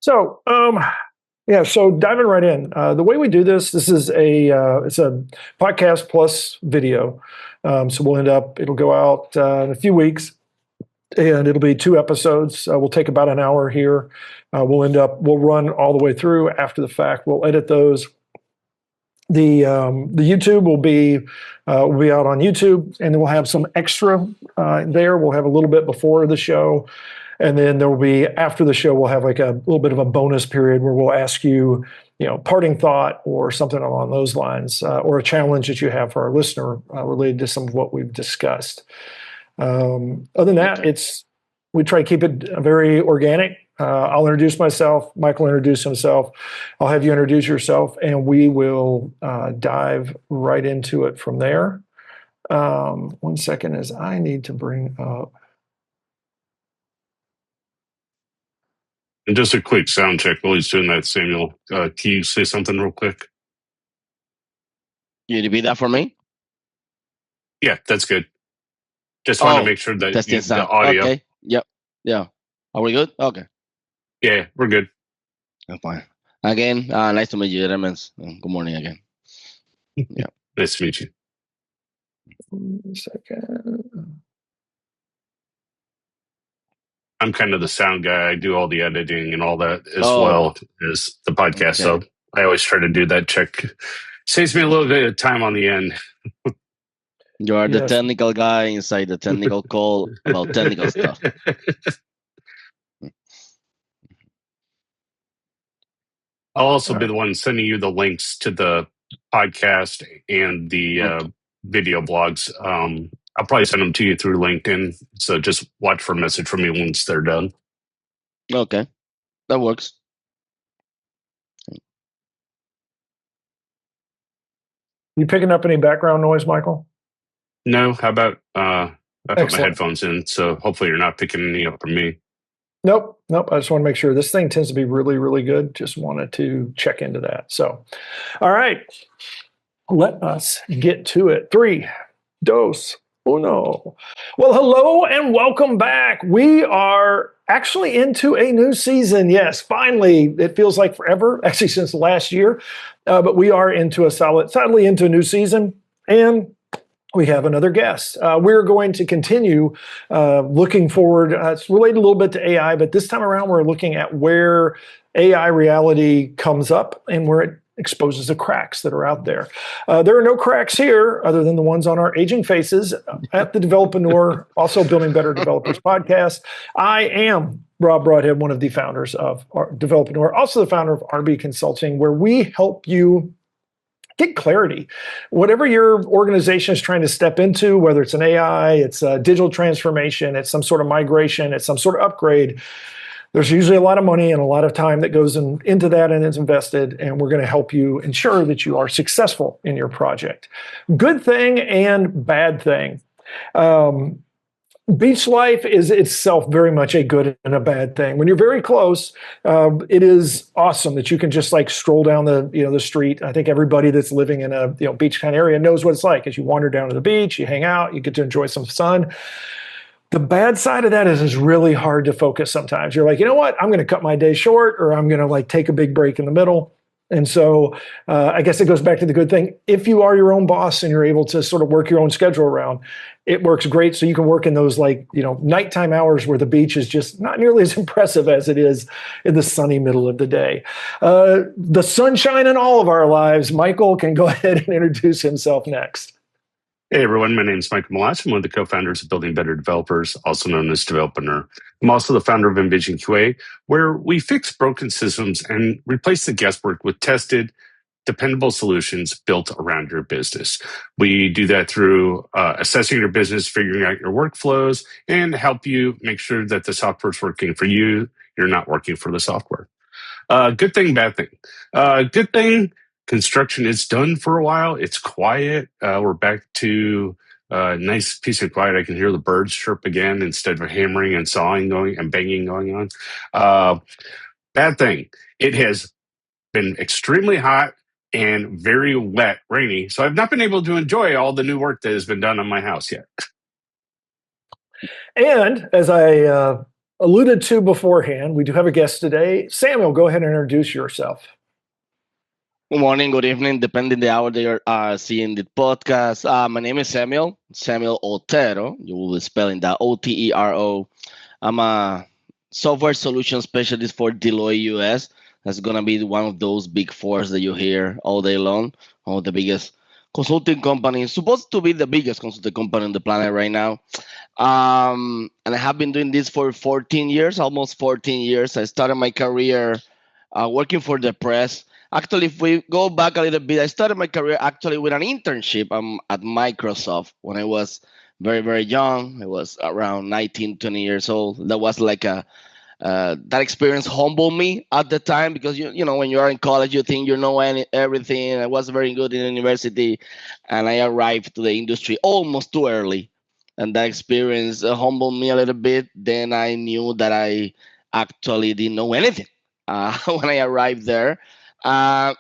So diving right in. The way we do this is it's a podcast plus video. So it'll go out in a few weeks, and it'll be 2 episodes. We'll take about an hour here. We'll run all the way through after the fact. We'll edit those. The YouTube will be out on YouTube, and then we'll have some extra there. We'll have a little bit before the show, and then there will be after the show. We'll have like a little bit of a bonus period where we'll ask you, parting thought or something along those lines, or a challenge that you have for our listener related to some of what we've discussed. Other than that, we try to keep it very organic. I'll introduce myself. Michael will introduce himself. I'll have you introduce yourself, and we will dive right into it from there. 1 second, as I need to bring up. And just a quick sound check while he's doing that, Samuel. Can you say something real quick? You repeat that for me? Yeah, that's good. Just want to make sure that the audio. Okay. Yep. Yeah. Are we good? Okay. Yeah, we're good. I'm fine. Again, nice to meet you, Remens. Good morning again. Yeah. Nice to meet you. 1 second. I'm kind of the sound guy. I do all the editing and all that as well as the podcast. Okay. So I always try to do that check. Saves me a little bit of time on the end. You are the technical guy inside the technical call about technical stuff. I'll also be the one sending you the links to the podcast and the video blogs. I'll probably send them to you through LinkedIn. So just watch for a message from me once they're done. Okay. That works. You picking up any background noise, Michael? No. How about I put my headphones in, so hopefully you're not picking any up from me. Nope. I just want to make sure. This thing tends to be really, really good. Just wanted to check into that. So, all right. Let us get to it. 3, 2, 1. Well, hello and welcome back. We are actually into a new season. Yes, finally. It feels like forever, actually since last year. But we are sadly into a new season. And we have another guest. We're going to continue looking forward. It's related a little bit to AI, but this time around, we're looking at where AI reality comes up and where it exposes the cracks that are out there. There are no cracks here other than the ones on our aging faces at the Develpreneur, also Building Better Developers podcast. I am Rob Broadhead, one of the founders of Developreneur, also the founder of RB Consulting, where we help you get clarity. Whatever your organization is trying to step into, whether it's an AI, it's a digital transformation, it's some sort of migration, it's some sort of upgrade, there's usually a lot of money and a lot of time that goes into that and is invested, and we're going to help you ensure that you are successful in your project. Good thing and bad thing. Beach life is itself very much a good and a bad thing. When you're very close, it is awesome that you can just like stroll down the street. I think everybody that's living in a beach kind of area knows what it's like. As you wander down to the beach, you hang out, you get to enjoy some sun. The bad side of that is it's really hard to focus sometimes. You're like, you know what? I'm going to cut my day short, or I'm going to like take a big break in the middle. And so I guess it goes back to the good thing. If you are your own boss and you're able to sort of work your own schedule around, it works great. So you can work in those nighttime hours where the beach is just not nearly as impressive as it is in the sunny middle of the day. The sunshine in all of our lives. Michael can go ahead and introduce himself next. Hey everyone, my name is Michael Malash. I'm one of the co-founders of Building Better Developers, also known as Develpreneur. I'm also the founder of Envision QA, where we fix broken systems and replace the guesswork with tested, dependable solutions built around your business. We do that through assessing your business, figuring out your workflows, and help you make sure that the software is working for you. You're not working for the software. Good thing, bad thing. Good thing, construction is done for a while. It's quiet. We're back to a nice piece of quiet. I can hear the birds chirp again instead of hammering and sawing going and banging going on. Bad thing, it has been extremely hot and very wet, rainy. So I've not been able to enjoy all the new work that has been done on my house yet. And as I alluded to beforehand, we do have a guest today. Samuel, go ahead and introduce yourself. Good morning, good evening, depending the hour they are seeing the podcast. My name is Samuel Otero. You will be spelling that Otero. I'm a software solution specialist for Deloitte US. That's gonna be one of those big fours that you hear all day long. One of the biggest consulting companies, supposed to be the biggest consulting company on the planet right now. And I have been doing this for 14 years, almost 14 years. I started my career working for the press. Actually, if we go back a little bit, I started my career actually with an internship at Microsoft when I was very, very young. I was around 19, 20 years old. That was like that experience humbled me at the time because you know when you are in college you think you know everything. I was very good in university, and I arrived to the industry almost too early, and that experience humbled me a little bit. Then I knew that I actually didn't know anything when I arrived there. Uh,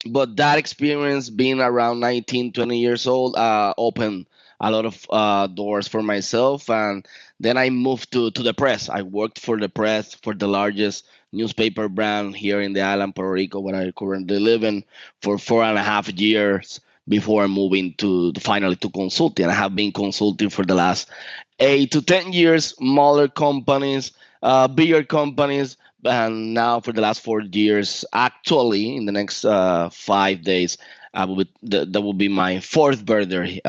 but that experience being around 19, 20 years old opened a lot of doors for myself, and then I moved to the press. I worked for the press for the largest newspaper brand here in the island Puerto Rico, where I currently live in, for 4.5 years before moving to finally to consulting. I have been consulting for the last 8 to 10 years, smaller companies, bigger companies, and now for the last 4 years, actually, in the next 5 days, that will be my fourth birthday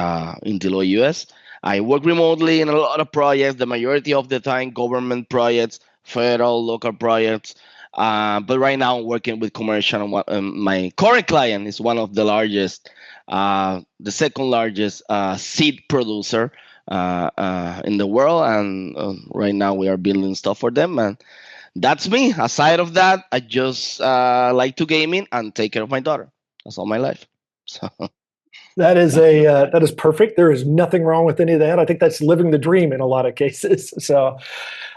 in Deloitte US. I work remotely in a lot of projects, the majority of the time government projects, federal, local projects. But right now I'm working with commercial. And my current client is one of the largest, the second largest seed producer in the world. And right now we are building stuff for them. And that's me. Aside of that, I just like to gaming and take care of my daughter. That's all my life. So That is perfect. There is nothing wrong with any of that. I think that's living the dream in a lot of cases. So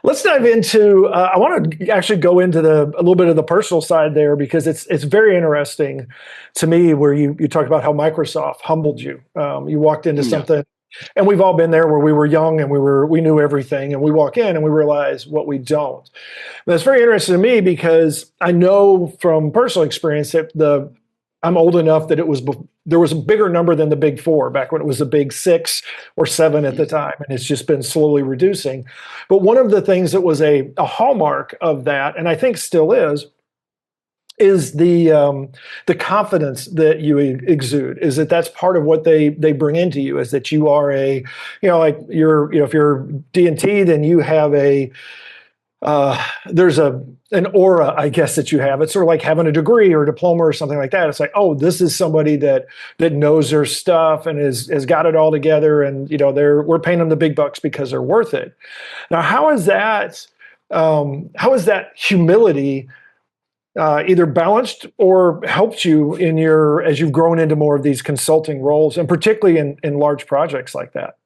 let's dive into. I want to actually go into a little bit of the personal side there because it's very interesting to me where you talk about how Microsoft humbled you. You walked into something, and we've all been there where we were young and we knew everything, and we walk in and we realize what we don't. That's very interesting to me because I know from personal experience that I'm old enough that there was a bigger number than the big four back when it was the big 6 or 7 at the time, and it's just been slowly reducing. But one of the things that was a hallmark of that, and I think still is the confidence that you exude. Is that's part of what they bring into you, is that you are like if you're D&T, then you have there's an aura, I guess, that you have. It's sort of like having a degree or a diploma or something like that. It's like, oh, this is somebody that knows their stuff and has got it all together, and we're paying them the big bucks because they're worth it. Now, how is that humility either balanced or helped you as you've grown into more of these consulting roles, and particularly in large projects like that?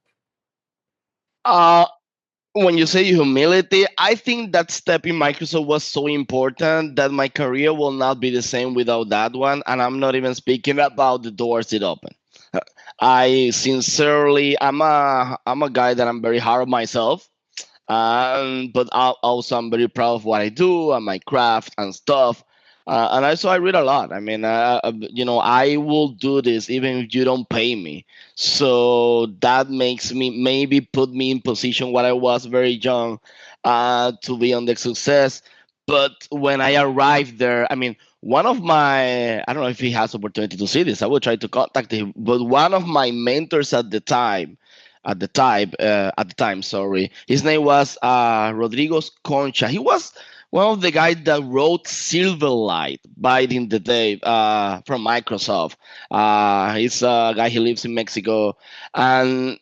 When you say humility, I think that step in Microsoft was so important that my career will not be the same without that one. And I'm not even speaking about the doors it opened. I'm a guy that I'm very hard on myself. But also I'm very proud of what I do and my craft and stuff. And also I read a lot. I mean, I will do this even if you don't pay me. So that makes me maybe put me in position when I was very young to be on the success. But when I arrived there, I mean, one of my, I don't know if he has opportunity to see this. I will try to contact him. But one of my mentors at the time, sorry, his name was Rodrigo Concha. He was one of the guys that wrote Silverlight back in the day from Microsoft. He's a guy, he lives in Mexico. And,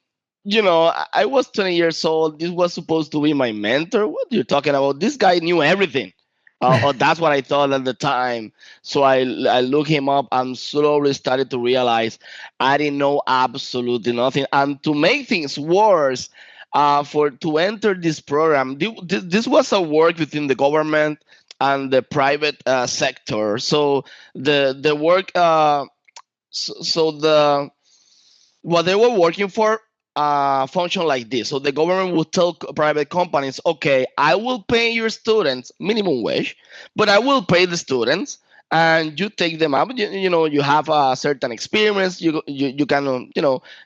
I was 20 years old. This was supposed to be my mentor. What are you talking about? This guy knew everything. Or that's what I thought at the time. So I looked him up and slowly started to realize I didn't know absolutely nothing. And to make things worse, to enter this program, this was a work within the government and the private sector. So the work, what they were working for function like this. So the government will tell private companies, okay, I will pay your students minimum wage, but I will pay the students, and you take them up. You have a certain experience. You can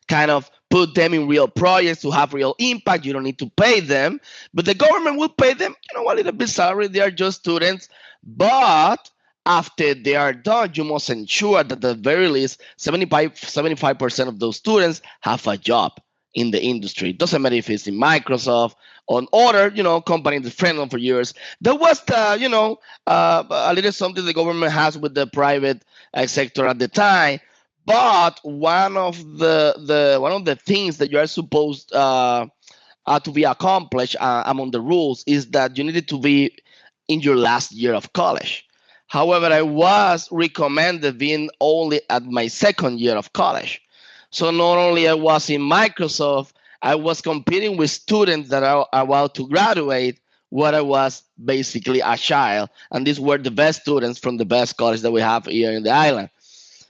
kind of put them in real projects to have real impact. You don't need to pay them, but the government will pay them a little bit salary. They are just students, but after they are done, you must ensure that at the very least 75% of those students have a job in the industry. It doesn't matter if it's in Microsoft or other, company that's friendly for years. That was the, a little something the government has with the private sector at the time. But one of the things that you are supposed to be accomplished among the rules is that you needed to be in your last year of college. However, I was recommended being only at my second year of college. So not only I was in Microsoft, I was competing with students that are about to graduate when I was basically a child. And these were the best students from the best college that we have here in the island.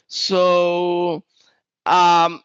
So that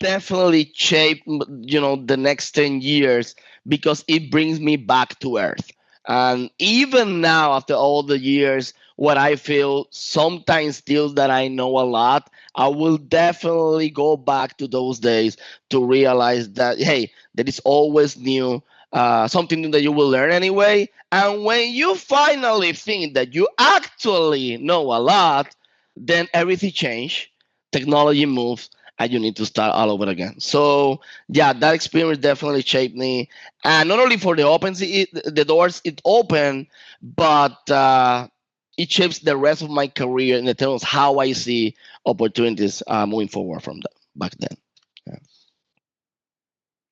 definitely shaped the next 10 years because it brings me back to earth. And even now, after all the years, what I feel sometimes still that I know a lot, I will definitely go back to those days to realize that, hey, there is always new, something new that you will learn anyway. And when you finally think that you actually know a lot, then everything changes, technology moves, and you need to start all over again. So yeah, that experience definitely shaped me, and not only for the doors it opened, but it shapes the rest of my career in terms of how I see opportunities moving forward from that back then.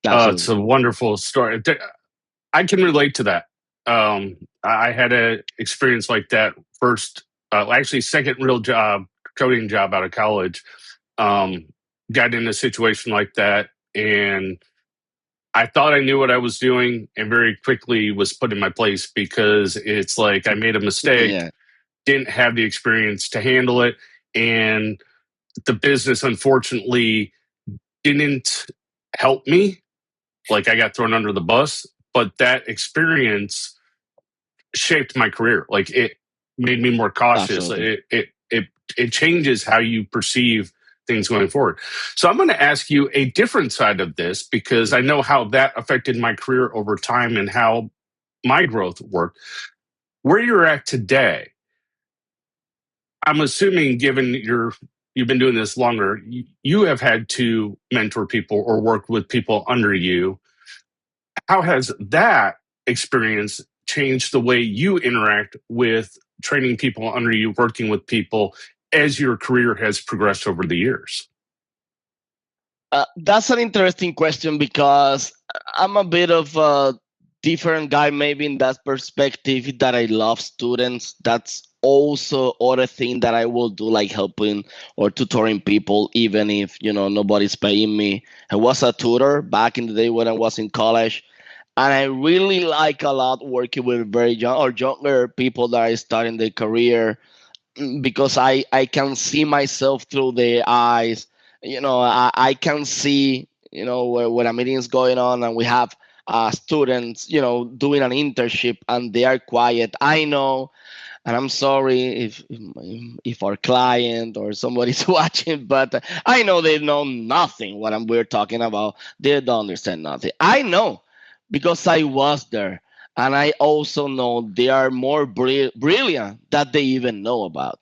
Yeah. It's a wonderful story. I can relate to that. I had an experience like that first, actually second real job, coding job out of college. Got in a situation like that, and I thought I knew what I was doing, and very quickly was put in my place because it's like I made a mistake, Yeah. didn't have the experience to handle it, and the business unfortunately didn't help me. Like I got thrown under the bus, but that experience shaped my career. Like it made me more cautious. Absolutely. It changes how you perceive things going forward. So I'm going to ask you a different side of this because I know how that affected my career over time and how my growth worked. Where you're at today, I'm assuming given you've been doing this longer, you have had to mentor people or work with people under you. How has that experience changed the way you interact with training people under you, working with people as your career has progressed over the years? That's an interesting question because I'm a bit of a different guy, maybe in that perspective that I love students. That's also other thing that I will do, like helping or tutoring people, even if nobody's paying me. I was a tutor back in the day when I was in college, and I really like a lot working with very young or younger people that are starting their career because I can see myself through their eyes. I can see, when a meeting is going on and we have students, doing an internship and they are quiet. I know, and I'm sorry if our client or somebody's watching, but I know they know nothing what we're talking about. They don't understand nothing. I know because I was there. And I also know they are more brilliant that they even know about.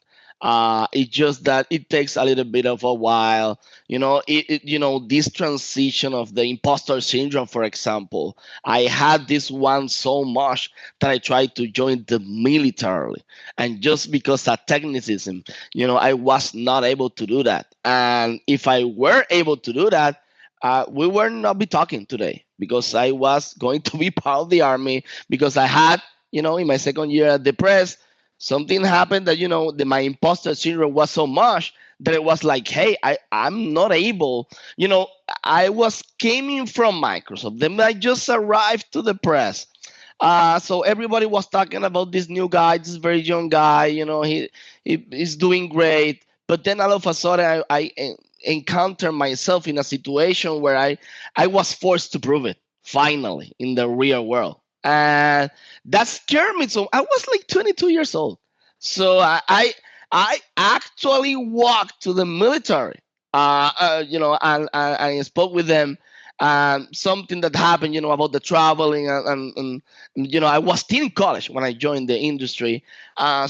It's just that it takes a little bit of a while. This transition of the imposter syndrome, for example, I had this one so much that I tried to join the military. And just because of technicism, I was not able to do that. And if I were able to do that, we would not be talking today because I was going to be part of the army because I had, in my second year at the press, something happened that, my imposter syndrome was so much that it was like, hey, I'm not able, I was coming from Microsoft. Then I just arrived to the press. So everybody was talking about this new guy, this very young guy, he's doing great. But then all of a sudden, encountered myself in a situation where I was forced to prove it finally in the real world. And that scared me. So I was like 22 years old. So I actually walked to the military, and I spoke with them. Something that happened, about the traveling, and I was still in college when I joined the industry. I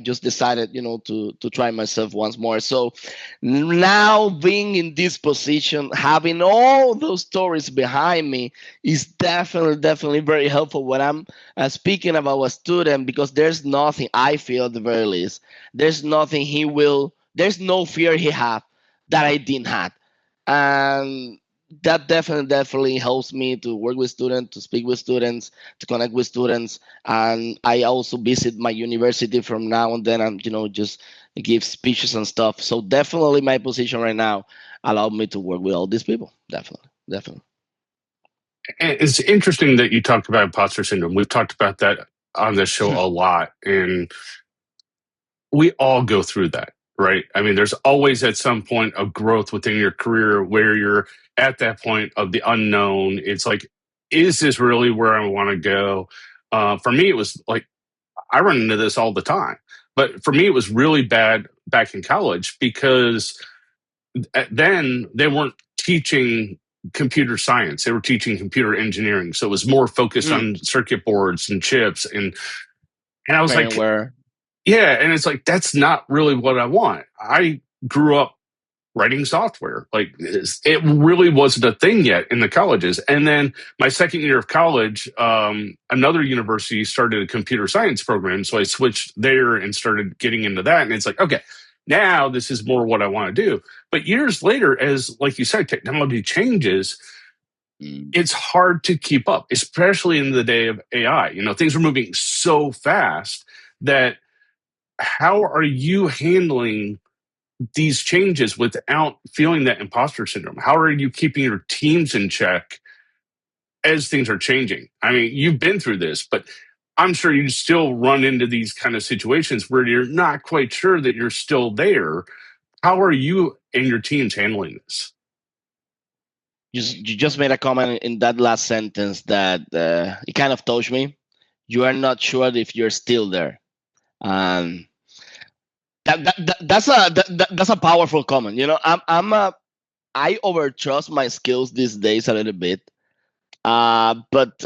just decided, to try myself once more. So now being in this position, having all those stories behind me is definitely very helpful when I'm speaking about a student, because there's nothing, I feel at the very least, there's no fear he had that I didn't have. And that definitely helps me to work with students, to speak with students, to connect with students. And I also visit my university from now and then, and just give speeches and stuff. So definitely my position right now allowed me to work with all these people. Definitely. And it's interesting that you talk about imposter syndrome. We've talked about that on this show a lot, and we all go through that, right? I mean, there's always at some point of growth within your career where you're at that point of the unknown. It's like, is this really where I want to go? For me, it was like, I run into this all the time. But for me, it was really bad back in college because then they weren't teaching computer science. They were teaching computer engineering. So it was more focused on circuit boards and chips. And I was like, yeah. And it's like, that's not really what I want. I grew up writing software. Like it really wasn't a thing yet in the colleges. And then my second year of college, another university started a computer science program. So I switched there and started getting into that. And it's like, okay, now this is more what I want to do. But years later, as like you said, technology changes, it's hard to keep up, especially in the day of AI. Things are moving so fast that how are you handling these changes without feeling that imposter syndrome? How are you keeping your teams in check as things are changing? I mean, you've been through this, but I'm sure you still run into these kind of situations where you're not quite sure that you're still there. How are you and your teams handling this? You just made a comment in that last sentence that it kind of touched me. You are not sure if you're still there. That's a powerful comment. I overtrust my skills these days a little bit, but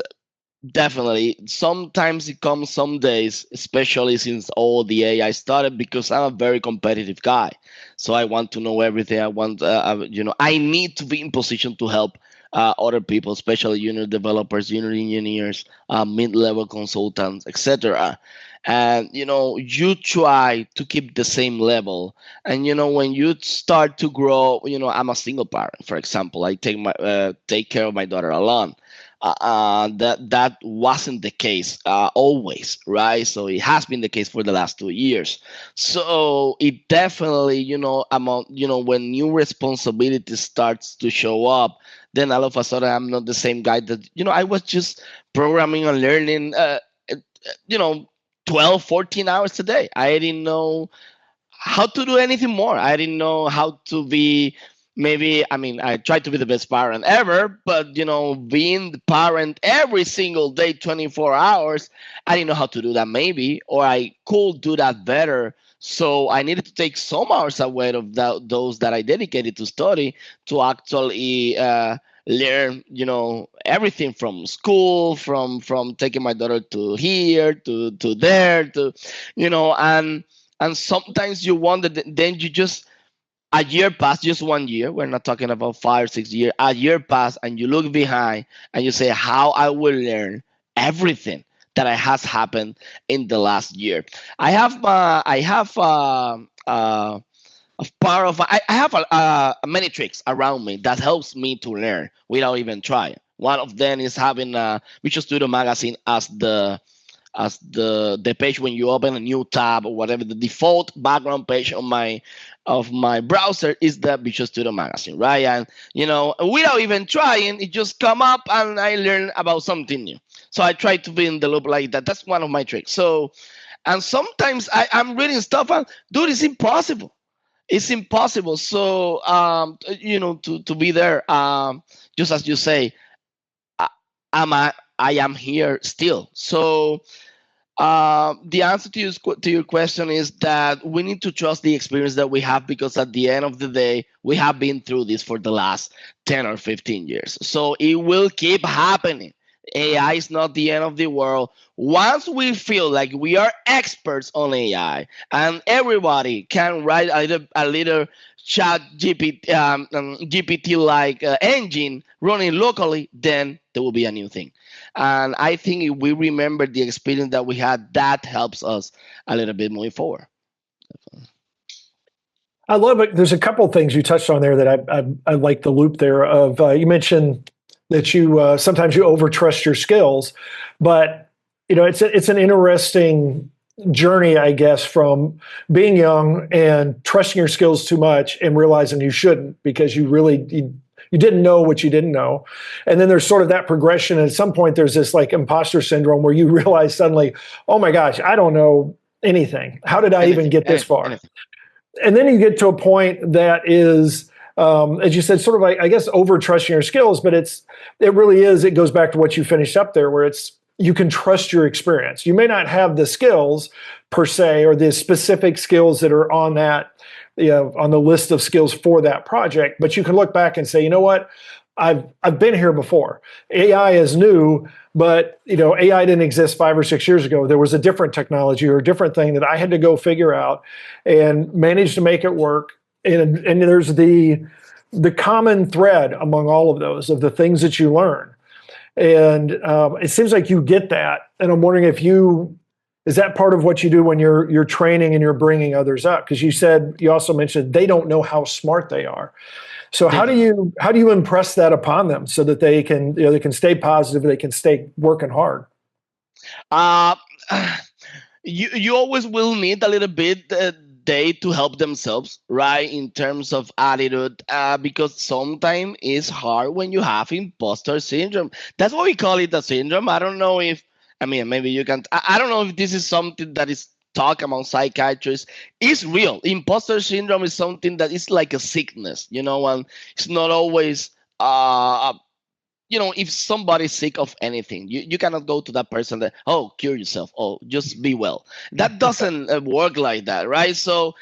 definitely sometimes it comes some days, especially since all the AI started, because I'm a very competitive guy. So I want to know everything. I need to be in position to help other people, especially junior developers, junior engineers, mid-level consultants, etc. And you try to keep the same level. And when you start to grow, I'm a single parent, for example. I take care of my daughter alone. That wasn't the case always, right? So it has been the case for the last 2 years. So it definitely, when new responsibility starts to show up, then all of a sudden I'm not the same guy that, I was just programming and learning, 12, 14 hours a day. I didn't know how to do anything more. I didn't know how to be I tried to be the best parent ever, but being the parent every single day, 24 hours, I didn't know how to do that maybe, or I could do that better. So I needed to take some hours away of those that I dedicated to study to actually learn, everything from school, from taking my daughter to here, to there, to, and sometimes you wonder, then you just, a year passed, just 1 year. We're not talking about 5 or 6 years. A year passed, and you look behind and you say, how I will learn everything that has happened in the last year. I have many tricks around me that helps me to learn without even trying. One of them is having Visual Studio Magazine as the page when you open a new tab or whatever. The default background page of my browser is the Visual Studio Magazine, right? And without even trying, it just come up and I learn about something new. So I try to be in the loop like that. That's one of my tricks. So, and sometimes I'm reading stuff and, dude, it's impossible. It's impossible. So, to be there, just as you say, I, I am here still. So, the answer to your question is that we need to trust the experience that we have, because at the end of the day, we have been through this for the last 10 or 15 years. So it will keep happening. AI is not the end of the world. Once we feel like we are experts on AI and everybody can write a little chat GPT like engine running locally, then there will be a new thing. And I think if we remember the experience that we had, that helps us a little bit moving forward. I love it. There's a couple of things you touched on there that I like the loop there of you mentioned that you sometimes you overtrust your skills, but it's an interesting journey, I guess, from being young and trusting your skills too much and realizing you shouldn't because you didn't know what you didn't know. And then there's sort of that progression. And at some point, there's this like imposter syndrome where you realize suddenly, oh my gosh, I don't know anything. How did I even get this far? Anything. And then you get to a point that is, as you said, sort of like, I guess, over trusting your skills, but it really is, it goes back to what you finished up there, where you can trust your experience. You may not have the skills per se, or the specific skills that are on that, on the list of skills for that project, but you can look back and say, you know what? I've been here before. AI is new, but AI didn't exist 5 or 6 years ago. There was a different technology or a different thing that I had to go figure out and manage to make it work. And there's the common thread among all of those of the things that you learn. And it seems like you get that. And I'm wondering is that part of what you do when you're training and you're bringing others up? Because you also mentioned they don't know how smart they are. So how do you impress that upon them so that they can stay positive, they can stay working hard? Uh, you always will need a little bit they to help themselves, right? In terms of attitude, because sometimes it's hard when you have imposter syndrome. That's why we call it a syndrome. I don't know if, maybe you can. I don't know if this is something that is talk among psychiatrists. It's real. Imposter syndrome is something that is like a sickness, and it's not always if somebody's sick of anything, you cannot go to that person that, oh, cure yourself, oh, just be well. That doesn't work like that, right? So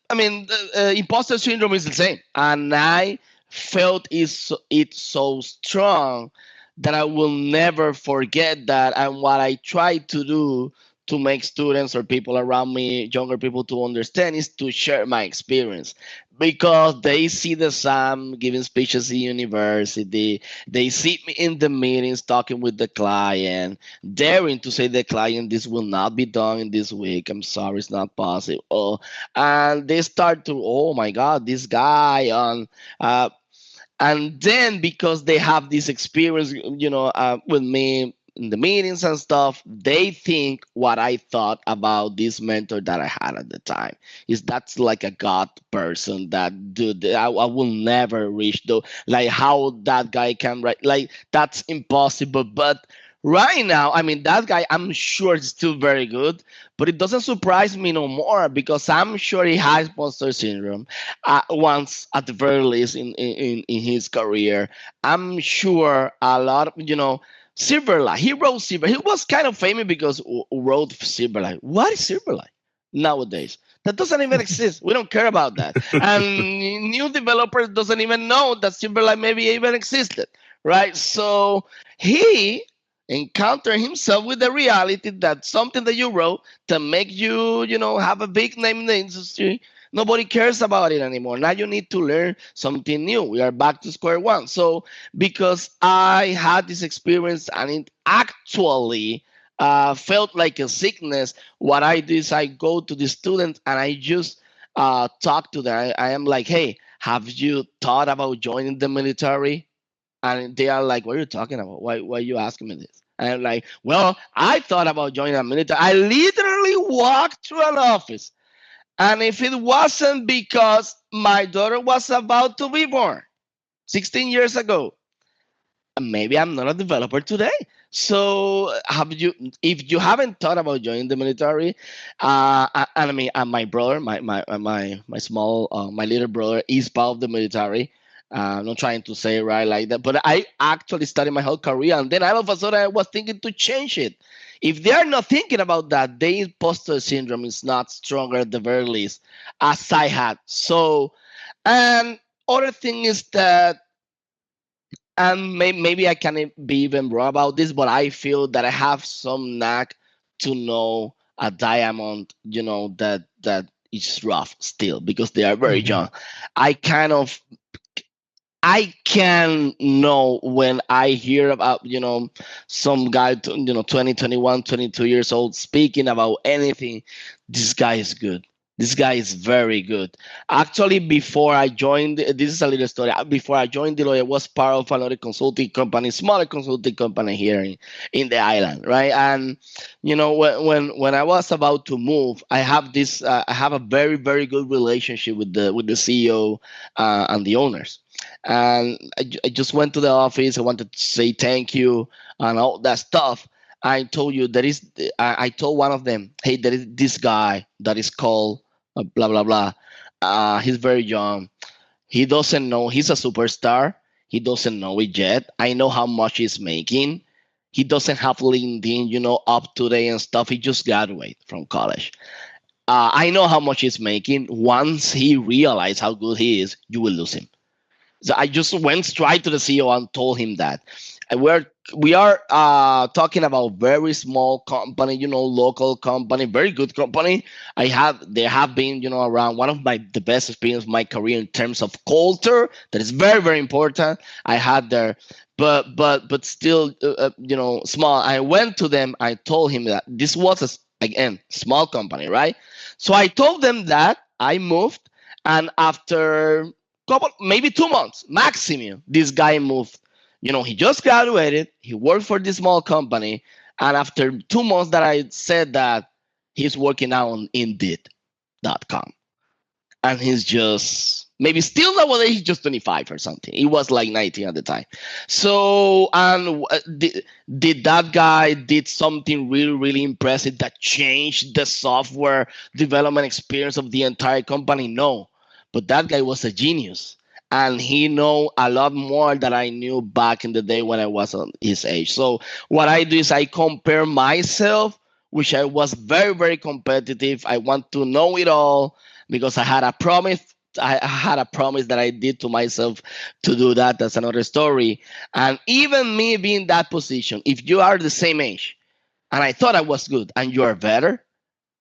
imposter syndrome is the same, and I felt it's so strong that I will never forget that. And what I try to do to make students or people around me, younger people, to understand is to share my experience, because they see the Sam giving speeches in university. They see me in the meetings talking with the client, daring to say to the client, this will not be done in this week. I'm sorry, it's not possible. And they start to, oh my God, this guy on. And then because they have this experience, with me in the meetings and stuff, they think what I thought about this mentor that I had at the time is that's like a God person. That dude, I will never reach though. Like how that guy can write, like that's impossible. But right now, that guy, I'm sure is still very good, but it doesn't surprise me no more, because I'm sure he has imposter syndrome once, at the very least, in his career. I'm sure a lot of, Silverlight. He wrote Silverlight. He was kind of famous because he wrote Silverlight. What is Silverlight nowadays? That doesn't even exist. We don't care about that. And new developers doesn't even know that Silverlight maybe even existed, right? So he encountered himself with the reality that something that you wrote to make you, have a big name in the industry, nobody cares about it anymore. Now you need to learn something new. We are back to square one. So because I had this experience and it actually felt like a sickness, what I do is I go to the students and I just talk to them. I am like, hey, have you thought about joining the military? And they are like, what are you talking about? Why are you asking me this? And I'm like, well, I thought about joining the military. I literally walked through an office. And if it wasn't because my daughter was about to be born 16 years ago, maybe I'm not a developer today. So if you haven't thought about joining the military, and I mean, and my brother, my small, my little brother is part of the military. I'm not trying to say it right like that, but I actually studied my whole career, and then all of a sudden I was thinking to change it. If they are not thinking about that, the imposter syndrome is not stronger at the very least, as I had. So, and other thing is that, and maybe I can be even wrong about this, but I feel that I have some knack to know a diamond, that is rough still because they are very young. I kind of I can know when I hear about, some guy, 20, 21, 22 years old speaking about anything. This guy is good. This guy is very good. Actually, before I joined, this is a little story. Before I joined Deloitte, I was part of another consulting company, smaller consulting company here in the island, right? And when I was about to move, I have this, I have a very very good relationship with the CEO and the owners. And I just went to the office. I wanted to say thank you and all that stuff. I told you there is. I told one of them, hey, there is this guy that is called blah blah blah. He's very young. He doesn't know he's a superstar. He doesn't know it yet. I know how much he's making. He doesn't have LinkedIn, up to date and stuff. He just graduated from college. I know how much he's making. Once he realizes how good he is, you will lose him. So I just went straight to the CEO and told him that. And we are talking about very small company, local company, very good company. They have been, around one of the best experience of my career in terms of culture. That is very, very important. I had there, but still, small. I went to them. I told him that this was again small company, right? So I told them that I moved, and after maybe 2 months maximum, this guy moved. He just graduated. He worked for this small company, and after 2 months that I said that, he's working out on Indeed.com, and he's just maybe still nowadays he's just 25 or something. He was like 19 at the time. So, and did that guy did something really really impressive that changed the software development experience of the entire company? No. But that guy was a genius, and he know a lot more than I knew back in the day when I was on his age. So what I do is I compare myself, which I was very, very competitive. I want to know it all because I had a promise. I had a promise that I did to myself to do that. That's another story. And even me being in that position, if you are the same age, and I thought I was good, and you are better,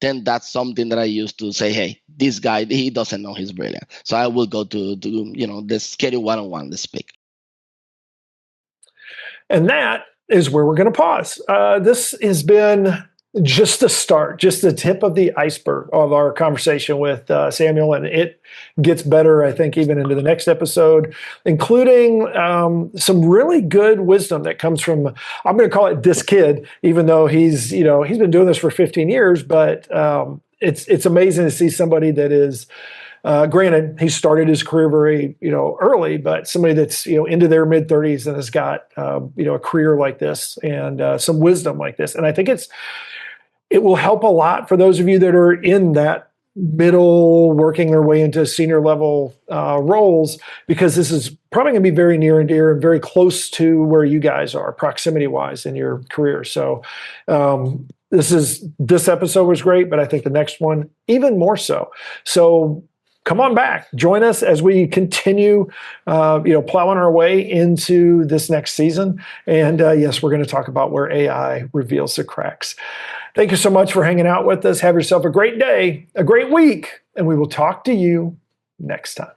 then that's something that I used to say, hey, this guy, he doesn't know he's brilliant. So I will go to the schedule one-on-one, the speak. And that is where we're going to pause. This has been just the start, just the tip of the iceberg of our conversation with Samuel. And it gets better, I think, even into the next episode, including some really good wisdom that comes from, I'm going to call it this kid, even though he's been doing this for 15 years, but it's amazing to see somebody that is, granted, he started his career very, early, but somebody that's, into their mid 30s and has got, a career like this and some wisdom like this. And I think it will help a lot for those of you that are in that middle, working their way into senior level roles, because this is probably going to be very near and dear and very close to where you guys are proximity wise in your career. So this episode was great, but I think the next one even more so. So come on back, join us as we continue, plowing our way into this next season. And yes, we're going to talk about where AI reveals the cracks. Thank you so much for hanging out with us. Have yourself a great day, a great week, and we will talk to you next time.